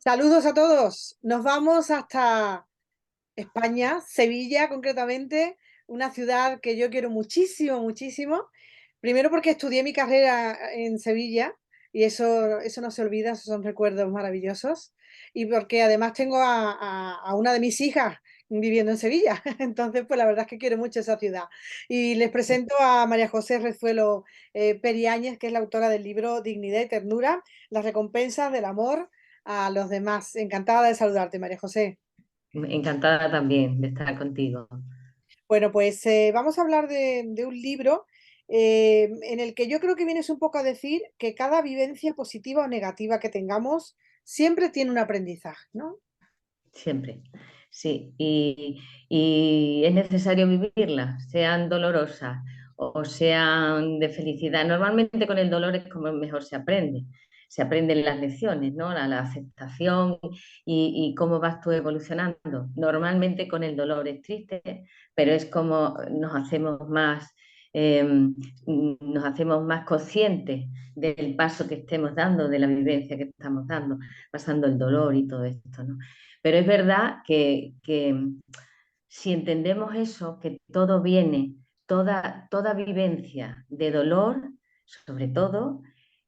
Saludos a todos. Nos vamos hasta España, Sevilla concretamente, una ciudad que yo quiero muchísimo, muchísimo. Primero porque estudié mi carrera en Sevilla y eso no se olvida, esos son recuerdos maravillosos. Y porque además tengo a una de mis hijas viviendo en Sevilla. Entonces, pues la verdad es que quiero mucho esa ciudad. Y les presento a María José Rezuelo Periáñez, que es la autora del libro Dignidad y Ternura, las recompensas del amor a los demás. Encantada de saludarte, María José. Encantada también de estar contigo. Bueno, pues vamos a hablar de un libro en el que yo creo que vienes un poco a decir que cada vivencia positiva o negativa que tengamos siempre tiene un aprendizaje, ¿no? Siempre. Sí, y es necesario vivirlas, sean dolorosas o sean de felicidad. Normalmente con el dolor es como mejor se aprende. Se aprenden las lecciones, ¿no? La aceptación y cómo vas tú evolucionando. Normalmente con el dolor es triste, pero es como eh, nos hacemos más conscientes del paso que estemos dando, de la vivencia que estamos dando, pasando el dolor y todo esto, ¿no? Pero es verdad que si entendemos eso, que todo viene, toda vivencia de dolor, sobre todo,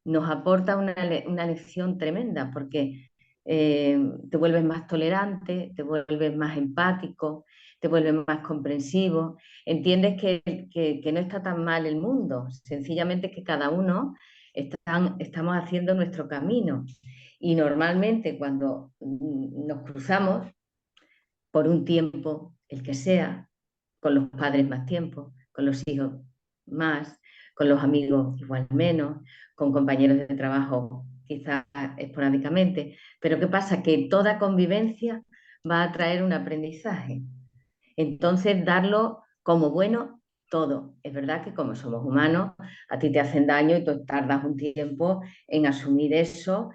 nos aporta una lección tremenda, porque te vuelves más tolerante, te vuelves más empático, te vuelves más comprensivo, entiendes que no está tan mal el mundo, sencillamente que cada uno estamos haciendo nuestro camino. Y normalmente cuando nos cruzamos por un tiempo, el que sea, con los padres más tiempo, con los hijos más, con los amigos igual menos, con compañeros de trabajo quizás esporádicamente, pero ¿qué pasa? Que toda convivencia va a traer un aprendizaje. Entonces, darlo como bueno todo. Es verdad que como somos humanos, a ti te hacen daño y tú tardas un tiempo en asumir eso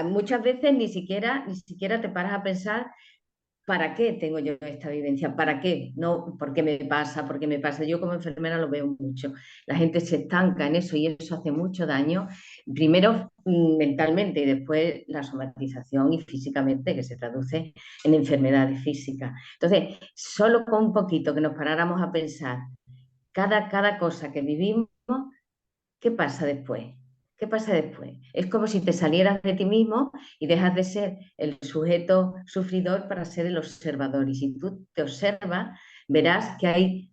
muchas veces ni siquiera te paras a pensar ¿para qué tengo yo esta vivencia? ¿Para qué? No, ¿por qué me pasa? ¿Por qué me pasa? Yo como enfermera lo veo mucho. La gente se estanca en eso y eso hace mucho daño, primero mentalmente y después la somatización y físicamente, que se traduce en enfermedades físicas. Entonces, solo con un poquito que nos paráramos a pensar cada cosa que vivimos, ¿qué pasa después? ¿Qué pasa después? Es como si te salieras de ti mismo y dejas de ser el sujeto sufridor para ser el observador. Y si tú te observas, verás que hay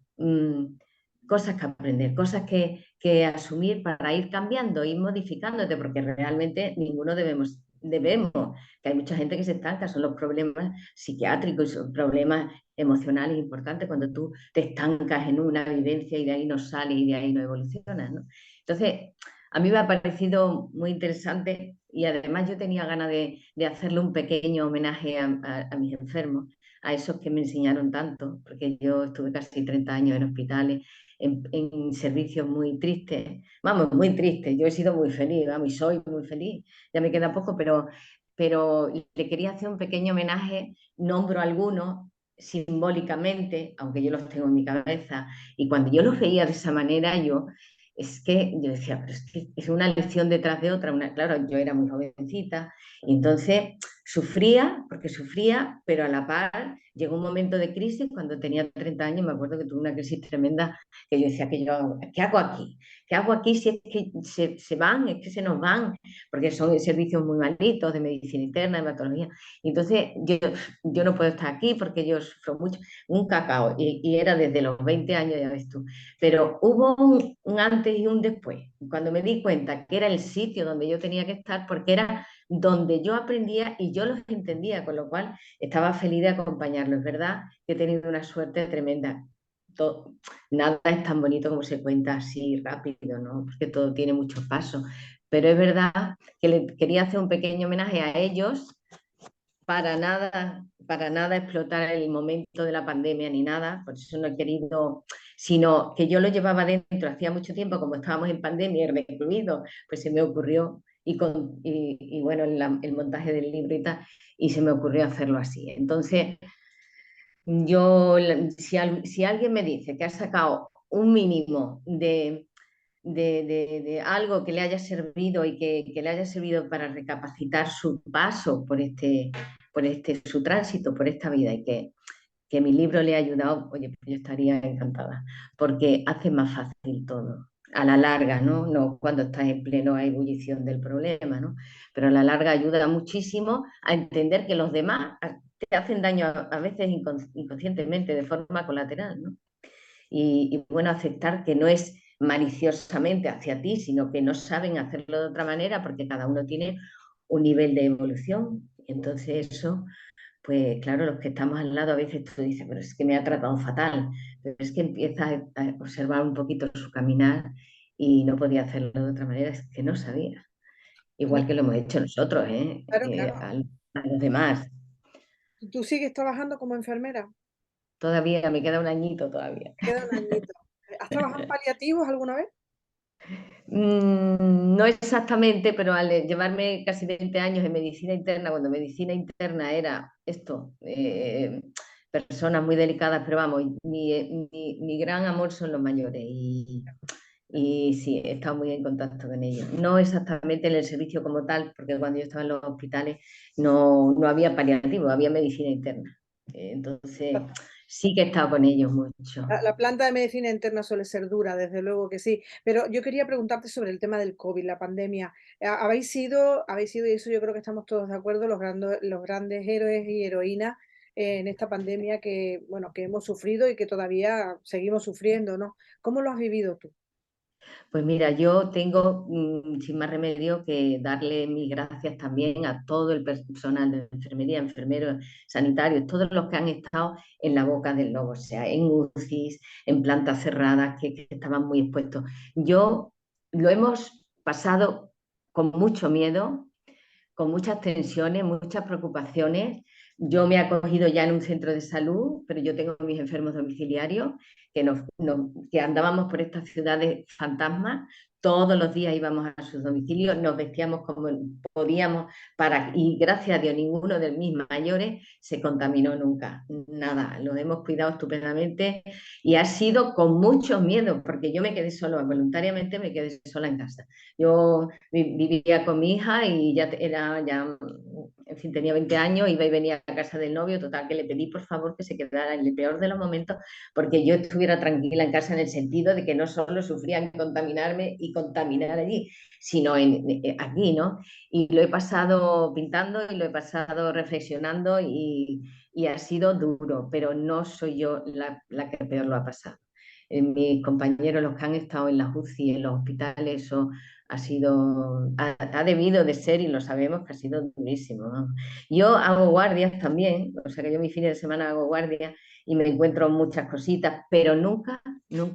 cosas que aprender, cosas que asumir para ir cambiando, ir modificándote, porque realmente ninguno debemos, que hay mucha gente que se estanca, son los problemas psiquiátricos y son problemas emocionales importantes cuando tú te estancas en una vivencia y de ahí no sales y de ahí no evolucionas, ¿no? Entonces, a mí me ha parecido muy interesante y además yo tenía ganas de hacerle un pequeño homenaje a mis enfermos, a esos que me enseñaron tanto, porque yo estuve casi 30 años en hospitales, en servicios muy tristes, vamos, muy tristes, yo he sido muy feliz, vamos, y soy muy feliz, ya me queda poco, pero le quería hacer un pequeño homenaje, nombro algunos simbólicamente, aunque yo los tengo en mi cabeza, y cuando yo los veía de esa manera, es que yo decía, pero es que es una lección detrás de otra. Claro, yo era muy jovencita y entonces sufría, porque sufría, pero a la par llegó un momento de crisis cuando tenía 30 años, me acuerdo que tuve una crisis tremenda que yo decía, ¿qué hago aquí? ¿Qué hago aquí si es que se van, es que se nos van? Porque son servicios muy malitos de medicina interna, de hematología. Y entonces yo no puedo estar aquí porque yo sufro mucho, un cacao, y era desde los 20 años, ya ves tú. Pero hubo un antes y un después, cuando me di cuenta que era el sitio donde yo tenía que estar, porque era donde yo aprendía y yo los entendía, con lo cual estaba feliz de acompañarlos. Es verdad que he tenido una suerte tremenda. Todo, nada es tan bonito como se cuenta así rápido, ¿no? Porque todo tiene muchos pasos. Pero es verdad que le quería hacer un pequeño homenaje a ellos, para nada explotar el momento de la pandemia ni nada, por eso no he querido, sino que yo lo llevaba dentro hacía mucho tiempo, como estábamos en pandemia y recluidos, pues se me ocurrió y bueno, el montaje del libro y tal, y se me ocurrió hacerlo así. Entonces, si alguien me dice que ha sacado un mínimo de algo que le haya servido y que le haya servido para recapacitar su paso por este, su tránsito por esta vida y que mi libro le ha ayudado, oye, pues yo estaría encantada, porque hace más fácil todo. A la larga, ¿no? No cuando estás en pleno ebullición del problema, ¿no? Pero a la larga ayuda muchísimo a entender que los demás te hacen daño a veces inconscientemente, de forma colateral, ¿no? Y bueno, aceptar que no es maliciosamente hacia ti, sino que no saben hacerlo de otra manera porque cada uno tiene un nivel de evolución. Entonces eso, pues claro, los que estamos al lado a veces tú dices, pero es que me ha tratado fatal, pero es que empiezas a observar un poquito su caminar y no podía hacerlo de otra manera, es que no sabía. Igual que lo hemos hecho nosotros, ¿eh? Claro, claro. A los demás. ¿Tú sigues trabajando como enfermera? Todavía me queda un añito todavía. Te queda un añito. ¿Has trabajado en paliativos alguna vez? No exactamente, pero al llevarme casi 20 años en medicina interna, cuando medicina interna era esto, personas muy delicadas, pero vamos, mi gran amor son los mayores y sí, he estado muy en contacto con ellos. No exactamente en el servicio como tal, porque cuando yo estaba en los hospitales no había paliativo, había medicina interna. Entonces, sí que he estado con ellos mucho. La planta de medicina interna suele ser dura, desde luego que sí. Pero yo quería preguntarte sobre el tema del COVID, la pandemia. Habéis sido, y eso yo creo que estamos todos de acuerdo, los grandes héroes y heroínas en esta pandemia que, bueno, que hemos sufrido y que todavía seguimos sufriendo, ¿no? ¿Cómo lo has vivido tú? Pues mira, yo tengo sin más remedio que darle mis gracias también a todo el personal de enfermería, enfermeros, sanitarios, todos los que han estado en la boca del lobo, o sea, en UCIs, en plantas cerradas, que estaban muy expuestos. Yo lo hemos pasado con mucho miedo, con muchas tensiones, muchas preocupaciones. Yo me he acogido ya en un centro de salud, pero yo tengo mis enfermos domiciliarios que andábamos por estas ciudades fantasmas. Todos los días íbamos a sus domicilios, nos vestíamos como podíamos y gracias a Dios ninguno de mis mayores se contaminó nunca. Nada, los hemos cuidado estupendamente y ha sido con mucho miedo porque yo me quedé sola, voluntariamente me quedé sola en casa. Yo vivía con mi hija y en fin, tenía 20 años, iba y venía a casa del novio, total, que le pedí por favor que se quedara en el peor de los momentos porque yo estuviera tranquila en casa en el sentido de que no solo sufrían contaminarme y contaminar allí, sino aquí, ¿no? Y lo he pasado pintando y lo he pasado reflexionando y ha sido duro, pero no soy yo la que peor lo ha pasado. Mis compañeros, los que han estado en las UCI, en los hospitales, eso ha debido de ser, y lo sabemos, que ha sido durísimo, ¿no? Yo hago guardias también, o sea que yo mis fines de semana hago guardias y me encuentro muchas cositas, pero nunca,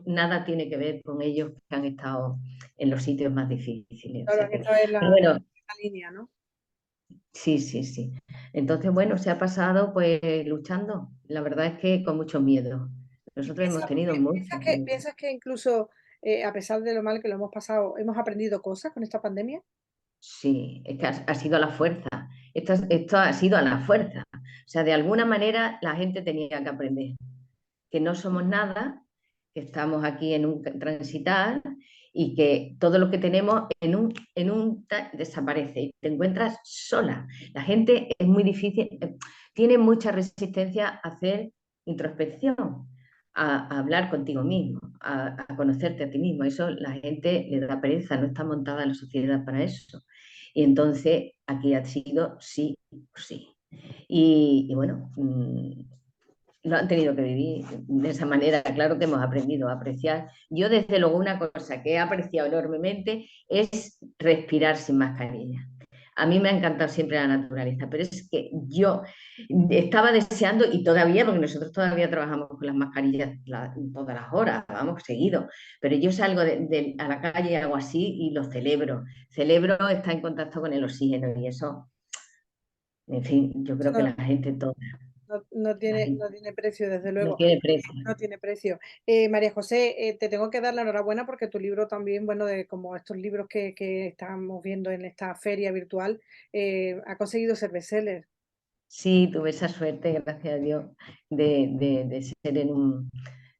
nada tiene que ver con ellos que han estado en los sitios más difíciles. O Claro, sea han que, estado en pero la bueno, línea, ¿no? sí, sí, sí. Entonces, bueno, se ha pasado pues luchando, la verdad es que con mucho miedo. ¿Y Nosotros hemos tenido mucho miedo. piensas que incluso, a pesar de lo mal que lo hemos pasado, hemos aprendido cosas con esta pandemia? Sí, es que ha sido a la fuerza. Esto ha sido a la fuerza. O sea, de alguna manera la gente tenía que aprender que no somos nada, que estamos aquí en un transitar y que todo lo que tenemos desaparece y te encuentras sola. La gente es muy difícil, tiene mucha resistencia a hacer introspección, a hablar contigo mismo, a conocerte a ti mismo. Eso la gente le da pereza, no está montada la sociedad para eso. Y entonces aquí ha sido sí, sí. Y bueno, lo han tenido que vivir de esa manera. Claro que hemos aprendido a apreciar. Yo, desde luego, una cosa que he apreciado enormemente es respirar sin mascarilla. A mí me ha encantado siempre la naturaleza, pero es que yo estaba deseando, y todavía, porque nosotros todavía trabajamos con las mascarillas todas las horas, vamos, seguido, pero yo salgo a la calle y hago así y lo celebro. Celebro estar en contacto con el oxígeno y eso, en fin, yo creo que la gente toda, la No gente, tiene precio, desde no luego. tiene precio. No tiene precio. María José, te tengo que dar la enhorabuena porque tu libro también, bueno, de como estos libros que estamos viendo en esta feria virtual, ha conseguido ser bestseller. Sí, tuve esa suerte, gracias a Dios, de ser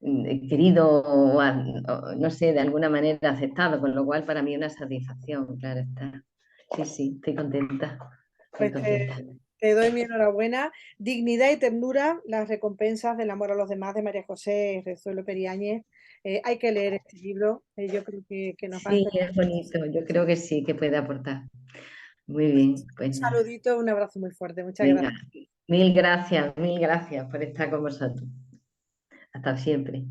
querido o, no sé, de alguna manera aceptado, con lo cual para mí es una satisfacción, claro está. Sí, sí, estoy contenta, estoy Pues contenta. te doy mi enhorabuena. Dignidad y ternura, las recompensas del amor a los demás de María José Rezuelo Periáñez. Hay que leer este libro, yo creo que nos va a Sí, hacer es bonito, yo creo que sí, que puede aportar. Muy bien, un pues nada. saludito, un abrazo muy fuerte. Muchas Venga, gracias. mil gracias por estar con vosotros. Hasta siempre.